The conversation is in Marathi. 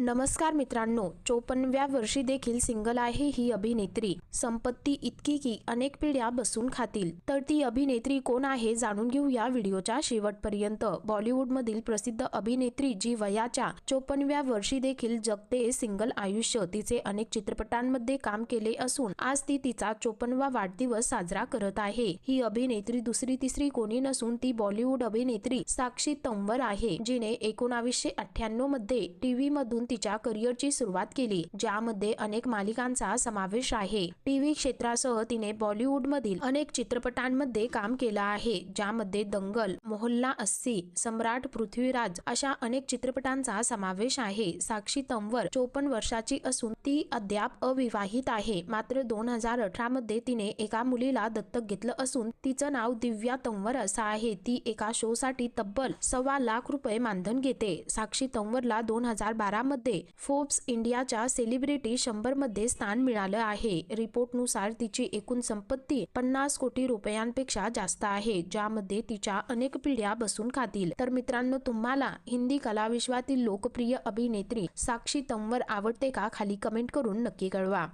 नमस्कार मित्रांनो, 54व्या वर्षी देखील सिंगल आहे ही अभिनेत्री. संपत्ती इतकी की अनेक पिढ्या बसून खातील. तर ती अभिनेत्री कोण आहे जाणून घेऊया व्हिडिओच्या शेवटपर्यंत. बॉलिवूडमधील प्रसिद्ध अभिनेत्री जी वयाच्या 54व्या वर्षी देखील जगते सिंगल आयुष्य. तिचे अनेक चित्रपटांमध्ये काम केले असून आज ती तिचा 54वा वाढदिवस साजरा करत आहे. ही अभिनेत्री दुसरी तिसरी कोणी नसून ती बॉलिवूड अभिनेत्री साक्षी तंवर आहे, जिने 1998 मध्ये टीव्ही मधून तिच्या करिअरची सुरुवात केली, ज्यामध्ये अनेक मालिकांचा समावेश आहे. टीव्ही क्षेत्रासह तिने बॉलिवूडमधील अनेक चित्रपटांमध्ये काम केलं आहे, ज्यामध्ये दंगल, मोहल्ला 80, सम्राट, पृथ्वीराज अशा अनेक चित्रपटांचा समावेश आहे. साक्षी तंवर 54 वर्षाची असून ती अद्याप अविवाहित आहे. मात्र 2018 मध्ये तिने एका मुलीला दत्तक घेतलं असून तिचं नाव दिव्या तंवर असं आहे. ती एका शो साठी तब्बल ₹1.25 लाख मानधन घेते. साक्षी तंवरला 2012 मध्ये फोर्ब्स इंडियाच्या सेलिब्रिटी 100 मध्ये स्थान मिळालं आहे. रिपोर्टनुसार तिची एकूण संपत्ती 50 कोटी रुपयांपेक्षा जास्त आहे, ज्यामध्ये तिच्या अनेक पिढ्या बसून खातील. तर मित्रांनो, तुम्हाला हिंदी कलाविश्वातील लोकप्रिय अभिनेत्री साक्षी तंवर आवडते का? खाली कमेंट करून नक्की कळवा.